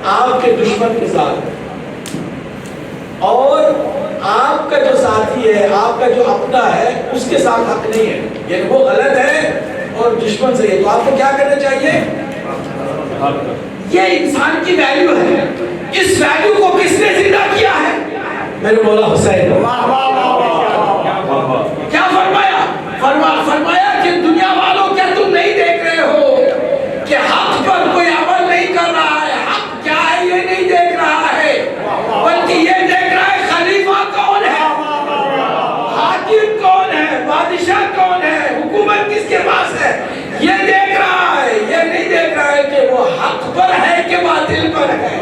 آپ کے دشمن کے ساتھ ہے، اور آپ کا جو ساتھی ہے، آپ کا جو اپنا ہے، اس کے ساتھ حق نہیں ہے، یعنی وہ غلط ہے اور دشمن سے ہے، تو آپ کو کیا کرنا چاہیے؟ یہ انسان کی ویلیو ہے، اس ویلیو کو کس نے زندہ کیا ہے؟ میرے مولا حسین۔ کیا فرمایا؟ فرمایا کہ دنیا والوں کیا تم نہیں دیکھ رہے ہو کہ حق پر کوئی عمل نہیں کر رہا ہے، حق کیا ہے یہ نہیں دیکھ رہا ہے، بلکہ یہ دیکھ رہا ہے خلیفہ کون ہے، حاکم کون ہے، بادشاہ کون ہے، حکومت کس کے پاس ہے، یہ دیکھ رہا ہے، یہ نہیں دیکھ رہا ہے کہ وہ حق پر ہے کہ باطل پر ہے۔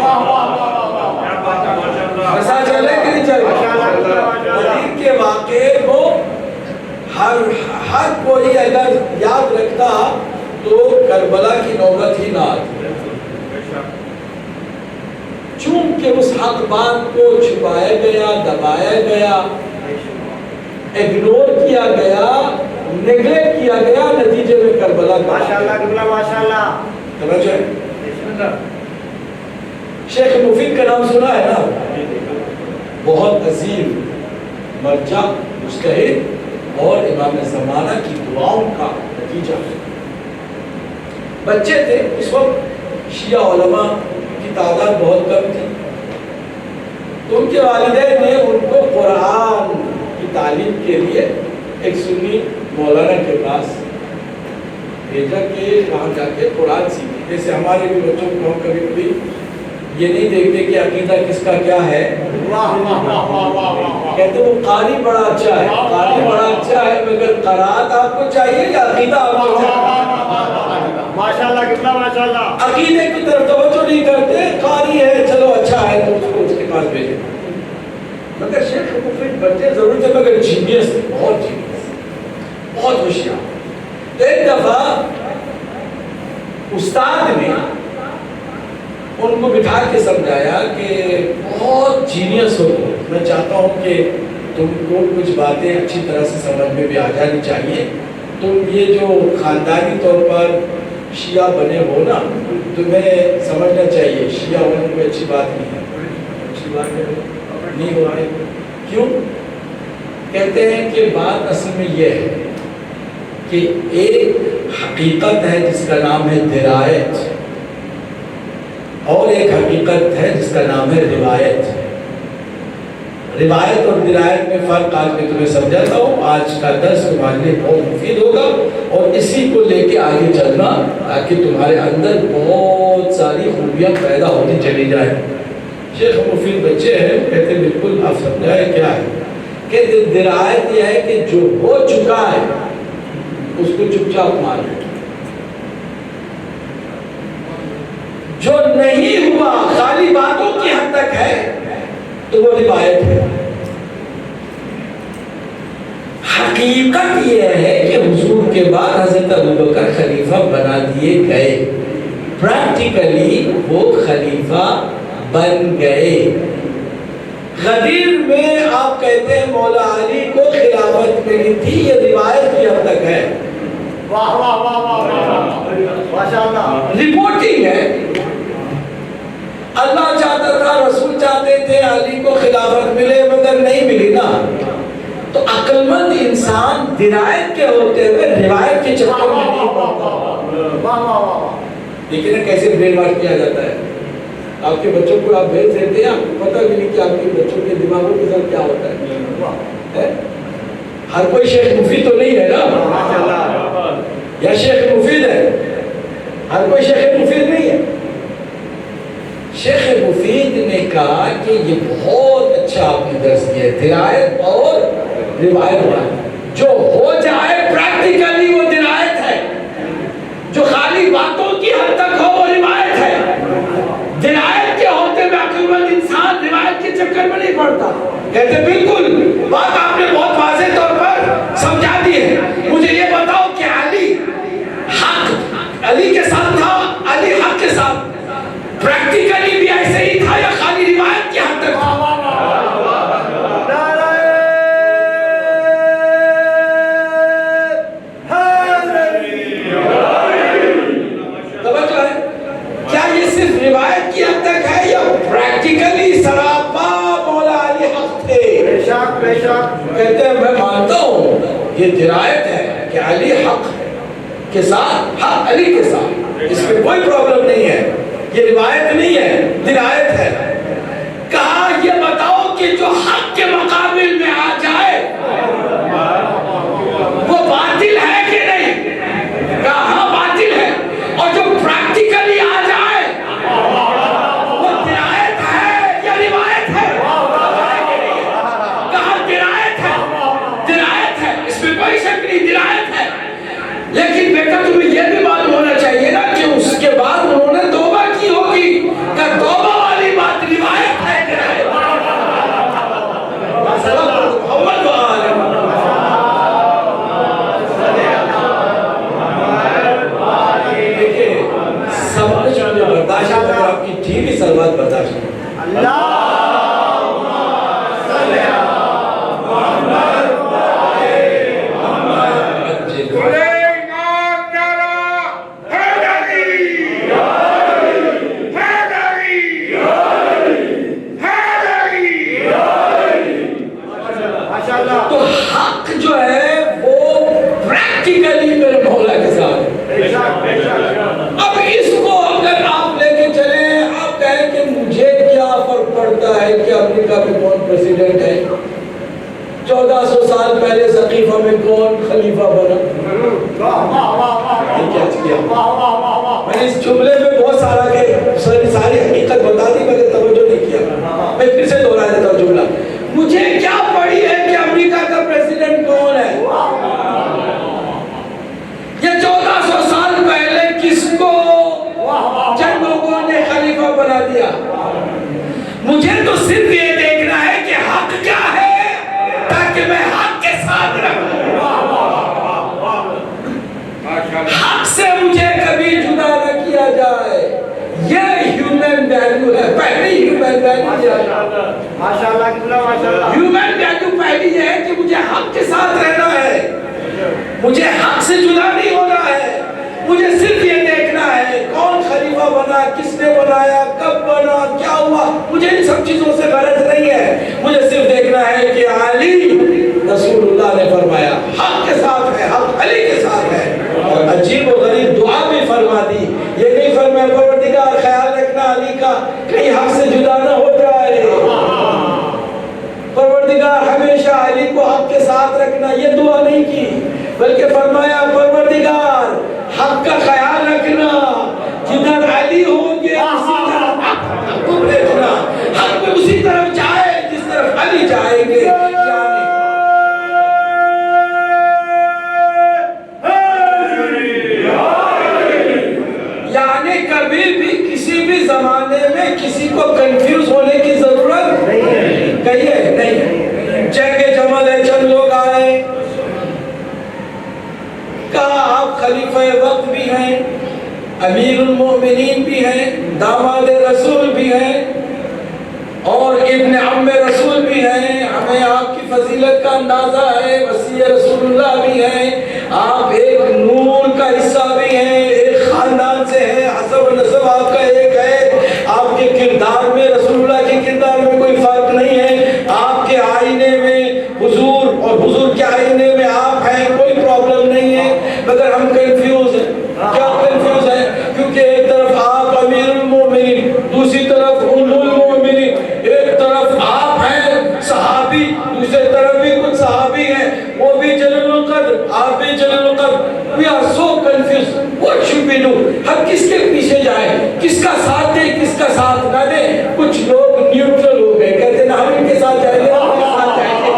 ایسا چلے کہ نہیں چلے؟ بدر کے واقعے کو ہر کوئی اگر یاد رکھتا تو کربلا کی نوبت ہی نہ آتی، چونکہ اس حق بات کو چھپایا گیا، دبایا گیا، اگنور کیا گیا، نیگلیکٹ کیا گیا، نتیجے میں کربلا کا ماشاءاللہ توجہ ہے۔ شیخ مفید کا نام سنا ہے نا؟ بہت عظیم مرجع، مجتہد اور امام زمانہ کی دعاؤں کا نتیجہ ہے۔ بچے تھے اس وقت، شیعہ علماء کی تعداد بہت کم تھی، تو ان کے والدین نے ان کو قرآن کی تعلیم کے لیے ایک سنی مولانا کے پاس بھیجا کہ وہاں جا کے قرآن سیکھیں۔ جیسے ہمارے بھی بچوں کو ہم کبھی کبھی یہ نہیں دیکھتے کہ عقیدہ کس کا کیا ہے، کہتے وہ قاری بڑا اچھا ہے، قاری بڑا اچھا ہے، مگر قرآن آپ کو چاہیے یا عقیدہ آپ کو چاہیے؟ ماشاءاللہ کتنا ماشاءاللہ، عقیدے کی طرف توجہ نہیں کرتے، قاری ہے چلو اچھا ہے تو اس کو اس کے پاس بھیجیں۔ مگر شیخ مفید بچے ضرور تھے، مگر جینیس تھے، بہت جینیس، بہت ہوشیار۔ تو ایک دفعہ استاد نے ان کو بٹھا کے سمجھایا کہ بہت جینیس ہو، میں چاہتا ہوں کہ تم کو کچھ باتیں اچھی طرح سے سمجھ میں بھی آ جانی چاہیے، تم یہ جو خاندانی طور پر شیعہ بنے ہو نا، تمہیں سمجھنا چاہیے شیعہ ہونے کوئی اچھی بات نہیں ہے، اچھی بات نہیں ہو رہی۔ کیوں؟ کہتے ہیں کہ بات اصل میں یہ ہے کہ ایک حقیقت ہے جس کا نام ہے درایت، اور ایک حقیقت ہے جس کا نام ہے روایت۔ روایت اور درایت میں فرق آج میں تمہیں سمجھاتا ہوں، آج کا درس تمہارے لیے بہت مفید ہوگا، اور اسی کو لے کے آگے چلنا تاکہ تمہارے اندر بہت ساری خوبیاں پیدا ہوتی چلی جائیں۔ شیخ مفید بچے ہیں، کہتے بالکل آپ سمجھائے کیا ہے؟ کہتے درایت یہ ہے کہ جو ہو چکا ہے اس کو چپ چاپ مانو، جو نہیں ہوا خالی باتوں کی حد تک ہے تو وہ روایت ہے۔ حقیقت یہ ہے کہ حضور کے بعد حضرت ابوبکر خلیفہ بنا دیے گئے، پریکٹیکلی وہ خلیفہ بن گئے۔ غدیر میں آپ کہتے ہیں مولا علی کو خلافت ملی تھی، یہ روایت کی حد تک ہے۔ واہ واہ واہ واہ ماشاءاللہ، رپورٹنگ ہے۔ اللہ چاہتا تھا، رسول چاہتے تھے علی کو خلافت ملے، مگر نہیں ملی نا، تو عقل مند انسان درایت کے ہوتے ہوئے روایت کے چکر میں نہیں پڑتا۔ لیکن کیسے برین واش کیا جاتا ہے، آپ کے بچوں کو آپ بھیج دیتے ہیں، آپ کو پتہ بھی نہیں کہ آپ کے بچوں کے دماغوں کے ساتھ کیا ہوتا ہے۔ ہر کوئی شیخ مفید تو نہیں ہے نا، یا شیخ مفید ہے، ہر کوئی شیخ مفید نہیں ہے۔ شیخ مفید نے کہا کہ یہ بہت اچھا آپ نے درس دیا ہے، درایت اور روایت، جو ہو جائے پریکٹیکلی وہ درایت ہے، جو خالی باتوں کی حد تک ہو وہ روایت ہے۔ درایت کے ہوتے میں عقل مند انسان روایت کے چکر میں نہیں پڑتا۔ کہتے بالکل بات آپ نے بہت واضح طور پر سمجھا دی ہے، مجھے یہ بتاؤ کہ علی حق علی کے ساتھ تھا، علی حق کے ساتھ پریکٹیکلی بھی ایسے ہی تھا یا خالی روایت کی حد تک تھا؟ توجہ ہے، کیا یہ صرف روایت کی حد تک ہے شک بے شک کہتے ہیں میں مانتا ہوں یہ درایت ہے کہ علی حق کے ساتھ، حق علی کے ساتھ، اس میں کوئی پرابلم نہیں ہے، یہ روایت نہیں ہے، درایت ہے۔ کہا یہ بتاؤ کہ جو حق کے مقابل میں آ جائے وہ باطل ہے کہ نہیں؟ کہا ہاں باطل ہے، اور جو پریکٹیکلی آ جائے وہ درایت ہے یا روایت ہے؟ کہا درایت ہے، درایت ہے، اس میں کوئی شک نہیں، درایت ہے۔ لیکن بیٹا تمہیں یہ بھی معلوم ہونا چاہیے نا کہ اس کے بعد انہوں نے توبہ کی ہوگی، کہ توبہ والی بات روایت ہے، درایت ہے۔ محمد و آل دیکھیں سب کچھ مجھے برداشت ہے، اگر آپ کی ٹھیک ہی سلوات برداشت ہے۔ تو حق جو ہے وہ پریکٹیکلی میرے مولا کے ساتھ ہے۔ اب اس کو اگر آپ لے کے چلیں، آپ کہیں کہ مجھے کیا فرق پڑتا ہے کہ امریکہ میں کون پریزیڈنٹ ہے، 1400 سال پہلے سقیفہ میں کون خلیفہ بنا، کیا کیا؟ میں نے اس جملے میں بہت ساری حقیقت بتا دی مگر توجہ نہیں کیا، میں پھر سے دوہرا دیتا ہوں جملہ، مجھے کیا پڑی ہے کہ امریکہ کا پریزیڈنٹ کون ہے؟ یہ 1400 سال پہلے کس کو چند لوگوں نے خلیفہ بنا دیا؟ مجھے تو صرف یہ دیکھنا ہے کہ حق کیا ہے تاکہ میں حق کے ساتھ رہوں، حق سے مجھے کبھی جدا نہ کیا جائے، یہ ہیومن ویلیو ہے، پہلی ہیومن ویلیو ہے۔ ہیومن ویلیو پہلی یہ ہے کہ مجھے حق کے ساتھ رہنا ہے، مجھے حق سے جدا نہیں ہونا ہے، مجھے صرف یہ دیکھنا ہے کون خلیفہ بنا، کس نے بنایا، کب بنا، کیا ہوا، مجھے ان سب چیزوں سے غرض نہیں ہے، مجھے صرف دیکھنا ہے کہ علی رسول اللہ نے فرمایا حق کے ساتھ ہے، حق علی کے ساتھ ہے۔ اور عجیب و غریب دعا بھی فرما دی، یہ نہیں فرمایا پروردگار خیال رکھنا علی کا کہیں حق سے جدا نہ ہو جائے، پروردگار ہمیشہ علی کو حق کے ساتھ رکھنا، یہ دعا نہیں کی، بلکہ فرمایا پروردگار حق کا خیال رکھنا، جدھر علی ہوں گے اسی طرف حق کو بھیجنا، حق میں اسی طرف جائے جس طرف علی جائیں گے۔ یعنی کبھی بھی کسی بھی زمانے میں کسی کو کنفیوز ہونے کی ضرورت کہیے نہیں۔ جنگ جمل ہے، چند لوگ آئے، کہا آپ خلیفہ وقت بھی ہیں، امیر المؤمنین بھی ہیں، داماد رسول بھی ہیں، اور ابن عم رسول بھی ہیں، ہمیں آپ کی فضیلت کا اندازہ ہے، وصی رسول اللہ بھی ہیں، آپ ایک نور کا حصہ بھی ہیں، ایک خاندان سے ہیں، حسب و نسب آپ کا ایک ہے، آپ کے کردار میں رسول اللہ کے کردار میں کوئی فرق نہیں ہے، آپ کے آئینے میں حضور اور حضور کے آئینے میں آپ ہیں، کوئی پرابلم نہیں ہے، مگر ہم کنفیوز ہیں۔ کیا کنفیوز ہے؟ کیونکہ ایک طرف آپ امیر المومنین، دوسری طرف ام المومنین، ایک طرف آپ ہیں صحابی، دوسری طرف بھی کچھ صحابی ہیں، وہ بھی جلیل القدر، آپ بھی جلیل القدر۔ We are so confused. What should we do? ہم کس کے پیچھے جائیں؟ کس کا ساتھ دیں، کس کا ساتھ نہ دیں؟ کچھ لوگ نیوٹرل ہو گئے، کہتے ہیں نا ہم ان کے ساتھ جائیں گے، ہم ان کے ساتھ جائیں گے،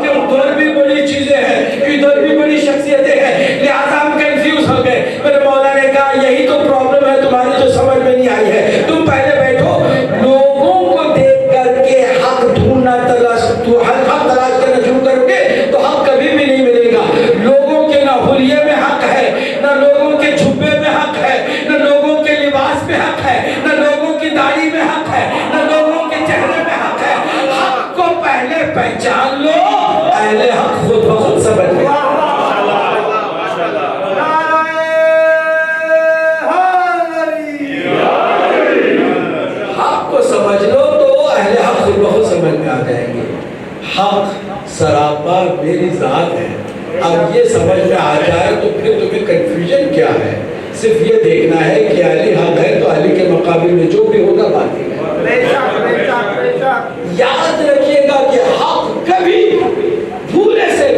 کیونکہ ادھر بھی بڑی چیزیں ہیں، ادھر بھی بڑی شخصیتیں ہیں، لہٰذا ہم کنفیوز ہو گئے۔ میرے مولا نے کہا یہی تو پرابلم ہے تمہاری جو سمجھ میں نہیں آئی ہے، تم پہلے بیٹھو، لوگوں کو دیکھ کر کے حق ڈھونڈنا حق تلاش کرنا شروع کرو گے تو حق کبھی بھی نہیں ملے گا۔ لوگوں کے نہ حلیے میں حق ہے، نہ لوگوں کے جھبے میں حق ہے، نہ لوگوں کے لباس میں حق ہے، نہ لوگوں کی داڑھی میں حق ہے، نہ لوگوں کے چہرے میں حق ہے۔ حق کو پہلے پہچان لو، اہل حق خود بخود سمجھ لو۔ حق کو سمجھ لو تو اہل حق خود بخود سمجھ میں آ جائیں گے۔ حق سراپا میری ذات ہے. اب یہ سمجھ میں آ جائے تو پھر تمہیں کنفیوژن کیا ہے؟ صرف یہ دیکھنا ہے کہ علی حق ہے تو علی کے مقابل میں جو بھی ہوگا باطل ہے. بے شک بے شک بے شک. یاد رکھیے گا کہ حق کبھی بھولے سے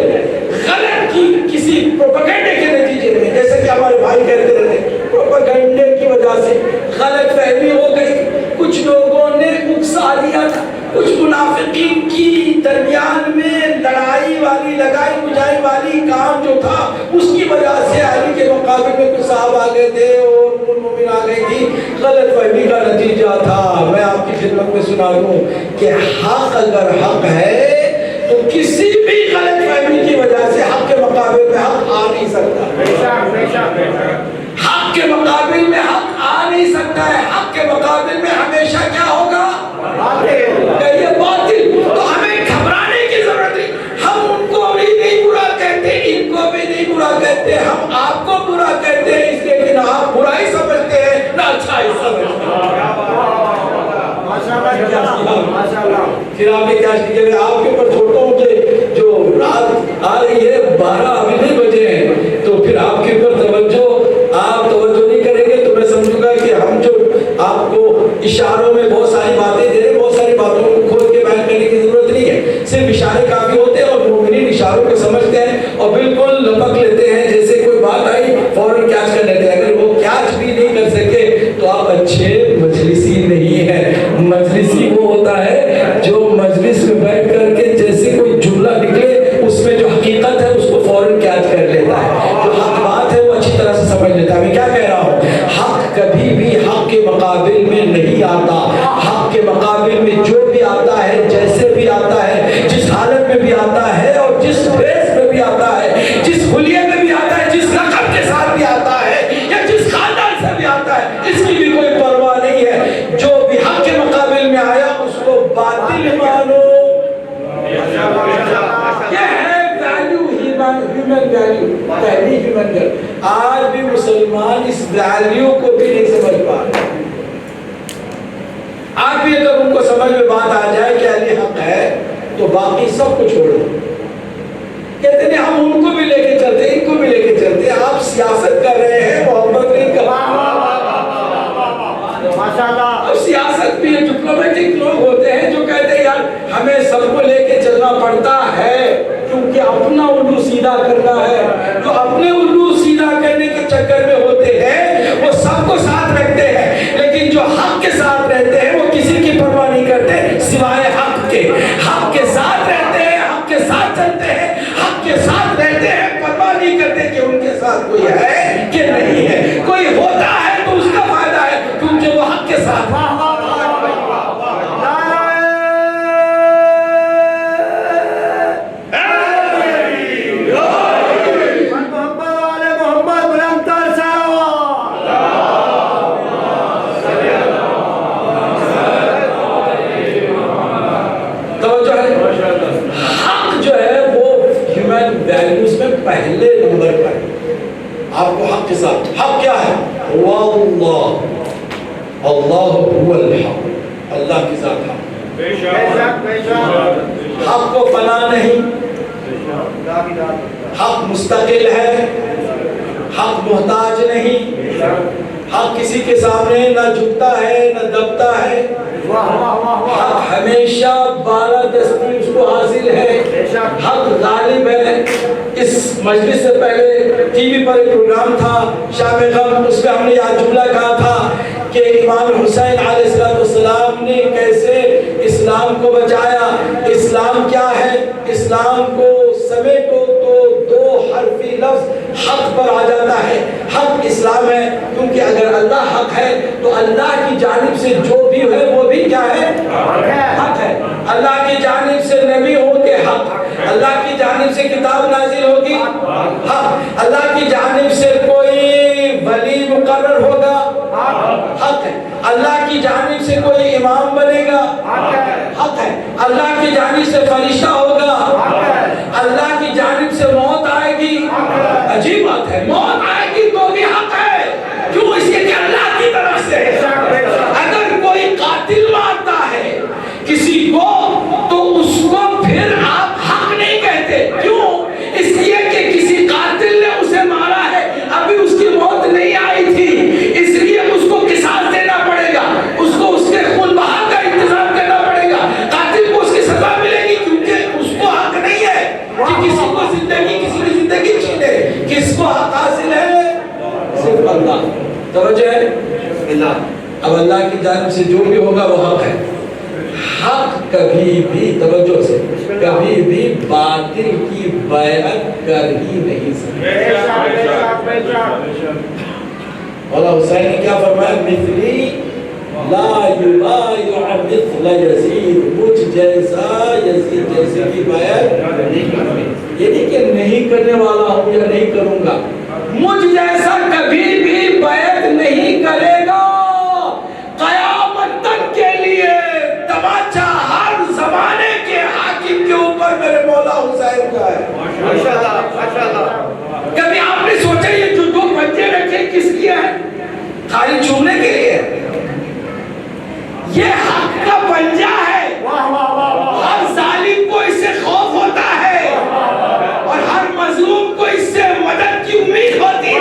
غلط کی کسی پروپیگنڈے کے نتیجے میں، جیسے کہ ہمارے بھائی کہتے رہتے پروپیگنڈے کی وجہ سے غلط فہمی ہو گئی، کچھ لوگوں نے اکسا دیا تھا، کچھ منافقین کی درمیان میں لڑائی والی لگائی بجائی والی کام جو تھا اس کی وجہ سے علی کے مقابل میں کچھ صاحب آ گئے تھے اور مومن آ گئی تھی. غلط فہمی کا نتیجہ تھا. میں آپ کی خدمت میں سنا دوں کہ حق اگر حق ہے تو کسی بھی غلط فہمی کی وجہ سے حق کے مقابل میں حق آ نہیں سکتا. بے شک بے شک بے شک. حق کے مقابل میں حق آ نہیں سکتا ہے. حق کے مقابل میں ہمیشہ کیا ہوگا؟ کہیے باطل. تو ہمیں گھبرانے کی ضرورت نہیں. ہم ان کو بھی نہیں برا کہتے، ان کو بھی نہیں برا کہتے، ہم آپ کو برا کہتے ہیں اس لیے کہ نہ آپ برائی سمجھتے ہیں نہ اچھائی سمجھتے ہیں. پھر آپ نے کیا کہ آپ کے اوپر چھوڑتا ہوں کہ جو رات آ رہی ہے 12 ابھی نہیں بجے ہیں تو پھر آپ کے اوپر آپ توجہ نہیں کریں گے تو میں سمجھوں گا کہ ہم جو آپ کو اشاروں میں بہت ساری باتیں دے رہے، بہت ساری باتوں کو کھول کے بیان کرنے کی ضرورت نہیں ہے. صرف اشارے کافی ہوتے ہیں اور مومنین اشاروں کو سمجھتے ہیں اور بالکل لپک لیتے ہیں. جیسے کوئی بات آئی فوراً کیچ کر لیتے ہیں. اگر وہ کیچ بھی نہیں کر سکے تو آپ اچھے مجلسی نہیں ہیں. مجلسی وہ ہوتا ہے جو مجلس میں بیٹھ کر کے جیسے کوئی جملہ نکلے اس میں جو حقیقت ہے اس کو فوراً کیچ کر لیتا ہے، جو حق بات ہے وہ اچھی طرح سے سمجھ لیتا ہے. میں کیا کہہ رہا ہوں؟ حق کبھی بھی حق کے مقابل میں نہیں آتا. حق کے مقابل میں جو بھی آتا ہے، جیسے بھی آتا ہے، جس حالت میں بھی آتا ہے اور جس ڈریس میں بھی آتا ہے، جس حلیے میں بھی آتا ہے، جس لقب کے ساتھ بھی آتا ہے یا جس خاندان سے بھی آتا ہے، اس کی بھی کوئی پرواہ نہیں ہے. جو بھی حق کے مقابل میں آیا اس کو باطل مانو. یہ ہے ویلیو، ہیومن ویلیو، پہلی ہیومن ویلیو. آج بھی مسلمان اس ویلیو کو بھی نہیں سمجھ پا رہے. آج بھی اگر ان کو سمجھ میں بات آ جائے کہ علی حق ہے تو باقی سب کو چھوڑ دو. کہتے ہیں ہم ان کو بھی لے کے چلتے، ان کو بھی لے کے چلتے. آپ سیاست کر رہے ہیں، محبت نہیں کر رہے. اب سیاست بھی ڈپلومیٹک لوگ ہوتے ہیں جو کہتے ہیں یار ہمیں سب کو لے کے چلنا پڑتا ہے کیونکہ اپنا الو سیدھا کرنا ہے. جو اپنے الو سیدھا کرنے کے چکر میں ہوتے ہیں وہ سب کو ساتھ رکھتے ہیں، لیکن جو حق کے ساتھ رہتے ہیں وہ کسی کی پرواہ نہیں کرتے سوائے حق کے. حق کے ساتھ رہتے ہیں، حق کے ساتھ چلتے ہیں، حق کے ساتھ رہتے ہیں، پرواہ نہیں کرتے کہ ان کے ساتھ کوئی ہے کہ نہیں ہے. کوئی ہوتا ہے تو اس کا فائدہ ہے کیونکہ وہ حق کے ساتھ ہے. پہلے نمبر پر آپ کو حق کے ساتھ. حق کیا ہے؟ واللہ، اللہ هو الحق، اللہ کی ذات حق. حق کو فنا نہیں، حق مستقل ہے، حق محتاج نہیں، حق کسی کے سامنے نہ جھکتا ہے نہ دبتا ہے. حق ہمیشہ بالادستی اس کو حاصل ہے. حق غالب ہے. اس مجلس سے پہلے ٹی وی پر ایک پروگرام تھا شام غم، اس میں ہم نے یہ جملہ کہا تھا کہ امام حسین علیہ السلام نے کیسے اسلام کو بچایا. اسلام کیا ہے؟ اسلام کو سمیٹو تو دو حرفی لفظ حق پر آ جاتا ہے. حق اسلام ہے کیونکہ اگر اللہ حق ہے تو اللہ کی جانب سے جو بھی ہے وہ بھی کیا ہے؟ حق ہے. اللہ کی جانب سے نبی ہوں گے حق، اللہ کی جانب سے کتاب نازل ہوگی حق، اللہ کی جانب سے کوئی ولی مقرر ہوگا حق ہے، اللہ کی جانب سے کوئی امام بنے گا حق ہے، اللہ کی جانب سے فرشتہ ہوگا اللہ کی جانب سے موت آئے گی. عجیب بات ہے، موت آئے گی تو بھی حق ہے. کیوں؟ اس لیے کہ اللہ کی طرف سے. اگر کوئی قاتل مارتا ہے کسی کو تو اس کو پھر آپ حق کہ کسی کو زندگی کسی کی زندگی چھینے. کس کو حق حاصل ہے؟ صرف اللہ. توجہ ہے اللہ. اب اللہ کی جانب سے جو بھی ہوگا وہ حق ہے. حق کبھی بھی توجہ سے کبھی بھی باطل کی بیعت کر ہی نہیں سکتا. مولا حسین نے کیا فرمایا؟ مثلی لا یبایع مثل یزید. مجھ جیسا یزید جیسے کی بیعت نہیں کرنی. یہ نہیں کہ نہیں کرنے والا ہوں یا نہیں کروں گا. مجھ جیسا کبھی بھی بیعت نہیں کرے گا. قیامت تک کے لیے تماچا ہر زمانے کے حاکم کے اوپر میرے مولا حسین کا ہے. ماشاءاللہ ماشاءاللہ. کبھی آپ نے سوچا یہ جو دو پنجے رکھے کس لیے ہیں؟ خالی چھونے کے لیے. یہ حق کا پنجہ ہے. ہر ظالم کو اس سے خوف ہوتا ہے اور ہر مظلوم کو اس سے مدد کی امید ہوتی ہے.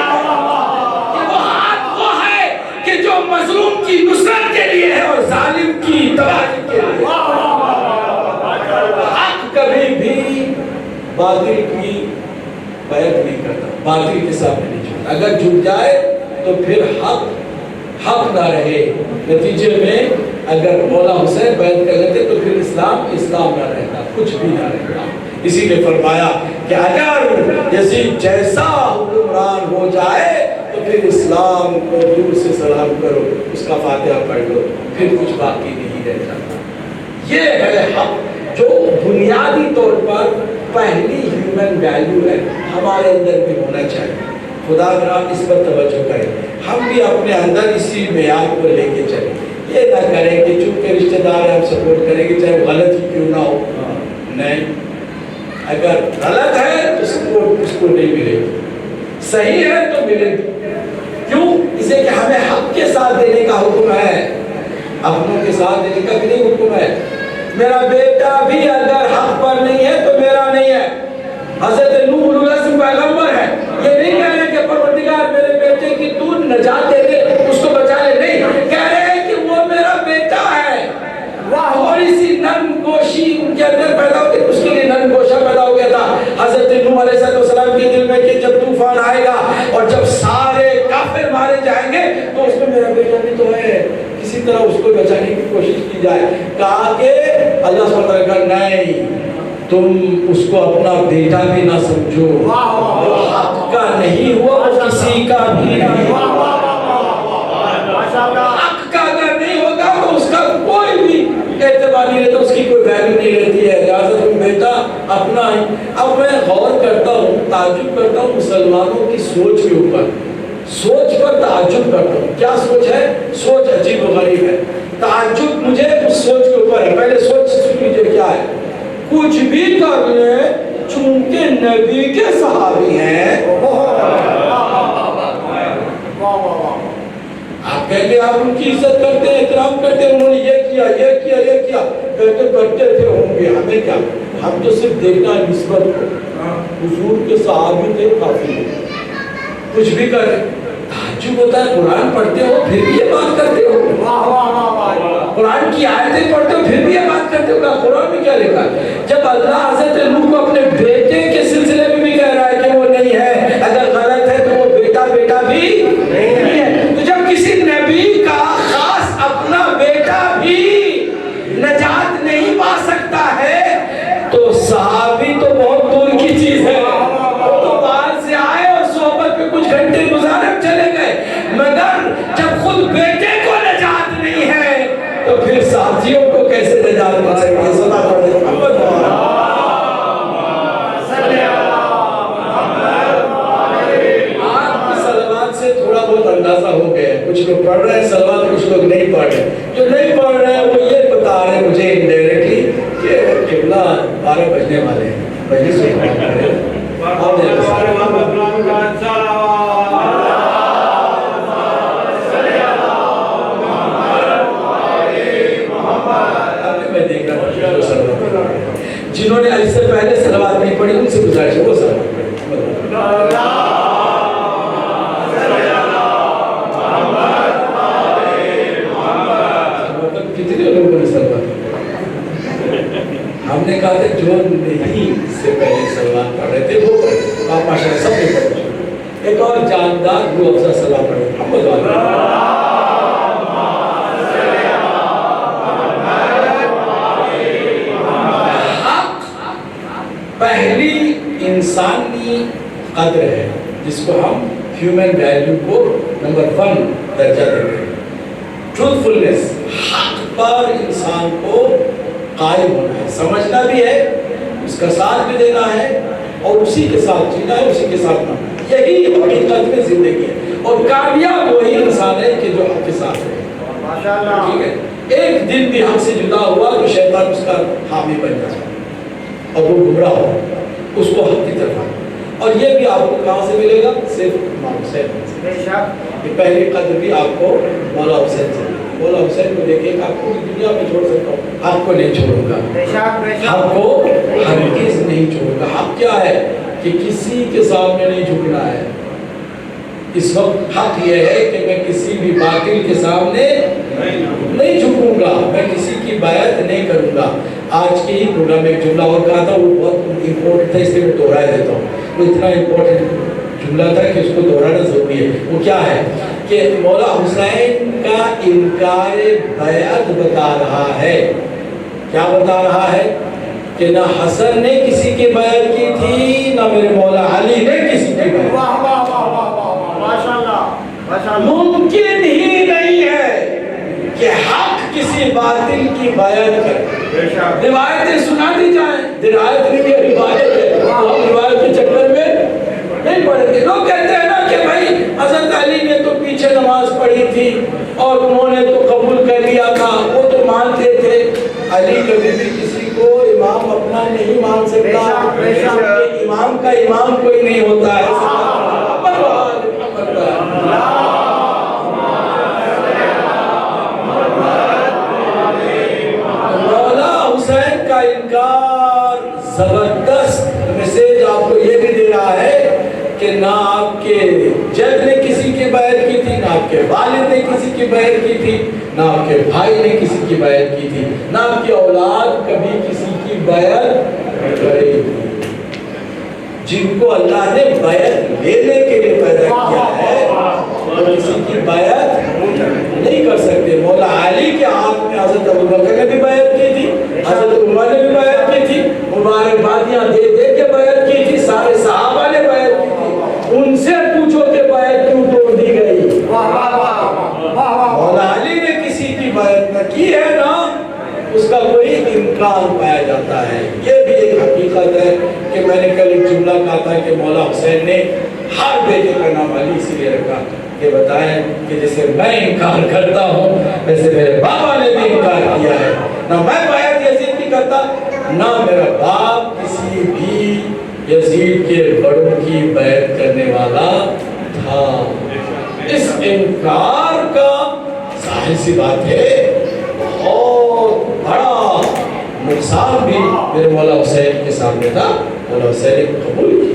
کہ وہ ہاتھ وہ ہے کہ جو مظلوم کی نصرت کے لیے ہے اور ظالم کی تباہی کے لیے. حق کبھی بھی باطل کی بیعت نہیں کرتا. باطل کے سامنے نہیں جھکتا. اگر جھک جائے تو پھر حق نہ رہے. نتیجے میں اگر مولا حسین بیعت کر لیتے تو پھر اسلام نہ رہتا, کچھ بھی نہ رہتا. اسی نے فرمایا کہ اگر یزید جیسا حکمران ہو جائے تو پھر اسلام کو دور سے سلام کرو, اس کا فاتحہ پڑھ لو, پھر کچھ باقی نہیں رہ جاتا. یہ ہے حق جو بنیادی طور پر پہلی ہیومن ویلیو ہے, ہمارے اندر بھی ہونا چاہیے. خدا گراں اس پر توجہ کریں. ہم بھی اپنے اندر اسی معیار کو لے کے چلیں. یہ نہ کریں کہ چونکہ رشتہ دار ہم سپورٹ کریں گے چاہے غلط ہی کیوں نہ ہو. نہیں, اگر غلط ہے تو سپورٹ اس کو نہیں ملے گی, صحیح ہے تو ملے گی. کیوں؟ اسے کہ ہمیں حق کے ساتھ دینے کا حکم ہے, اپنوں کے ساتھ دینے کا بھی نہیں حکم ہے. میرا بیٹا بھی اگر حق پر نہیں ہے تو میرا نہیں ہے. حضرت نوح علیہ السلام پیغمبر ہے, یہ نہیں کہہ رہے کہ پروردگار میرے بیٹے کی تو نجات دے دے, اس کو بچا لے. نہیں, کہہ رہے ہیں کہ وہ میرا بیٹا ہے. تھوڑی سی نرم گوشی ان کے اندر پیدا ہو گئی, اس کے لیے نرم گوشہ پیدا ہو گیا تھا حضرت نوح علیہ السلام کے دل میں کہ جب طوفان آئے گا اور جب سارے کافر مارے جائیں گے تو اس میں میرا بیٹا بھی تو ہے, کسی طرح اس کو بچانے کی کوشش کی جائے. کہا کہ اللہ سبحانہ وتعالیٰ کا نہیں, تم اس کو اپنا بیٹا بھی نہ سمجھو. وہ حق کا نہیں ہوا, وہ کسی کا بھی نہیں. حق کا اگر نہیں ہوگا تو اس کا کوئی بھی اعتبار نہیں رہتا, اس کی کوئی ویلیو نہیں رہتی ہے. لہٰذا تم بیٹا اپنا ہی. اب میں غور کرتا ہوں, تعجب کرتا ہوں مسلمانوں کی سوچ کے اوپر, سوچ پر تعجب کرتا ہوں. کیا سوچ ہے؟ سوچ عجیب و غریب ہے. تعجب مجھے اس سوچ کے اوپر ہے. پہلے سوچ سن لیجیے کیا ہے. کچھ بھی کر لیں چونکہ نبی کے صحابی ہیں. آپ کہیں گے آپ ان کی عزت کرتے ہیں, احترام کرتے ہیں, انہوں نے یہ کیا یہ کیا یہ کیا, کہتے کرتے تھے ہوں گے, ہمیں کیا, ہم تو صرف دیکھنا ہے نسبت کو. حضور کے صحابی تھے کافی. کچھ بھی کر تعجب ہوتا ہے, قرآن پڑھتے ہو پھر بھی یہ بات کرتے ہو, قرآن کی آیتیں پڑھتے ہو پھر بھی یہ بات کرتے ہو. قرآن میں کیا لکھا ہے؟ جب اللہ حضرت نوح کو اپنے بیٹے کے سلسلے میں بھی کہہ رہا ہے کہ وہ نہیں ہے, اگر غلط ہے تو وہ بیٹا بھی نہیں ہے, تو جب کسی نبی کا خاص اپنا بیٹا بھی نجات نہیں پا سکتا ہے تو صحابی تو بہت دور کی چیز ہے. وہ تو باہر سے آئے اور صحبت میں کچھ گھنٹے گزارے چلے گئے, مگر جب خود بیٹے کو نجات نہیں ہے تو پھر ساتھیوں کو کیسے نجات مل سکتی ہے؟ صلی اللہ علیہ وسلم. آپ کی صلوات سے تھوڑا بہت اندازہ ہو گیا, کچھ لوگ پڑھ رہے ہیں صلوات, کچھ لوگ نہیں پڑھ رہے. جو نہیں پڑھ رہے ہیں وہ یہ بتا رہے ہیں مجھے انڈائریکٹلی کہ قبلہ 12 بجنے والے ہیں, بجنے سے بات کریں. جنہوں نے اس سے پہلے صلوات نہیں پڑھی ان سے گزارش ہے وہ صلوات پڑھیں. کتنے لوگوں نے صلوات پڑھی؟ ہم نے کہا تھا جو نہیں اس سے پہلے صلوات رہے تھے وہ پڑھے آپ ماشاء اللہ سب نے پڑھے. ایک اور جاندار روح افزا سلام پڑھے محمد والا. پہلی انسانی قدر ہے جس کو ہم ہیومن ویلیو کو نمبر 1 درجہ دیتے ہیں. ٹروتھفلنس، حق پر انسان کو قائم ہونا ہے، سمجھنا بھی ہے، اس کا ساتھ بھی دینا ہے اور اسی کے ساتھ جینا ہے، اسی کے ساتھ مرنا ہے. یہی حقیقت میں زندگی ہے اور کامیاب وہی انسان ہے کہ جو حق کے ساتھ ہے. ٹھیک ہے. ایک دن بھی حق سے جدا ہوا تو شیطان اس کا حامی بن جاتا اور وہ گمراہ ہو، اس کو حق کی طرف. اور یہ بھی آپ کو کہاں سے ملے گا؟ صرف امام حسین سے. یہ پہلی قدر بھی آپ کو مولا حسین سے. مولا حسین کو دیکھیں کہ آپ کو دنیا میں چھوڑ سکتا ہوں، حق کو نہیں چھوڑوں گا، حق کو ہرگز نہیں چھوڑوں گا. حق کیا ہے کہ کسی کے سامنے نہیں جھکنا ہے. اس وقت حق یہ ہے کہ میں کسی بھی باطل کے سامنے نہیں جھکوں گا، میں کسی کی بیعت نہیں کروں گا. آج کے ہی پروگرام میں ایک جملہ اور کہا تھا، وہ بہت امپورٹنٹ تھا، اس لیے میں دوہرائے دیتا ہوں. وہ اتنا امپورٹنٹ جملہ تھا کہ اس کو دہرانا ضروری ہے. وہ کیا ہے کہ مولا حسین کا انکار بیعت بتا رہا ہے. کیا بتا رہا ہے؟ کہ نہ حسن نے کسی کی بیعت کی تھی، نہ میرے مولا علی نے کسی کی بیعت. ممکن ہی نہیں ہے کہ حق کسی باطل کی بیعت کرے. روایتیں سنا دی جائیں، روایت نہیں ہے، روایت ہے. ہم روایت کے چکر میں نہیں پڑھیں گے. لوگ کہتے ہیں نا کہ بھائی حضرت علی نے تو پیچھے نماز پڑھی تھی اور انہوں نے تو قبول کر لیا تھا، وہ تو مانتے تھے. علی کبھی بھی کسی کو امام اپنا نہیں مان سکتا. امام کا امام کوئی نہیں ہوتا ہے. انکار زبردست میسج آپ کو یہ بھی دے رہا ہے کہ نہ آپ کے جد نے کسی کی بیعت کی تھی، نہ آپ کے والد نے کسی کی بیعت کی تھی، نہ آپ کے بھائی نے کسی کی بیعت کی تھی، نہ آپ کی اولاد کبھی کسی کی بیعت کرے گی. جن کو اللہ نے بیعت لینے کے لیے پیدا کیا ہے وہ کسی کی بیعت نہیں کر سکتے. مولا علی کے ہاتھ میں حضرت ابوبکر نے بھی بیعت کی تھی، حضرت عمر نے بھی بیعت کی تھی، مبارکبادیاں دے دے کے بیعت کی تھی، سارے صحابہ نے بیعت کی تھی. ان سے پوچھو کہ بیعت کیوں توڑ دی گئی؟ مولا علی نے کسی کی بیعت نہ کی ہے، نہ اس کا کوئی امکان پایا جاتا ہے. یہ بھی ایک حقیقت ہے کہ میں نے کل ایک جملہ کہا تھا کہ مولا حسین نے ہر بیٹے کا نام علی اسی لیے رکھا کہ بتائیں کہ جیسے میں انکار کرتا ہوں ویسے میرے بابا نے بھی انکار کیا ہے. نہ میں بیعت یزید کی کرتا، نہ میرا باپ کسی بھی یزید کے بڑوں کی بیعت کرنے والا تھا. اس انکار کا ظاہر سی بات ہے بہت بڑا نقصان بھی میرے مولا حسین کے سامنے تھا. مولا حسین نے قبول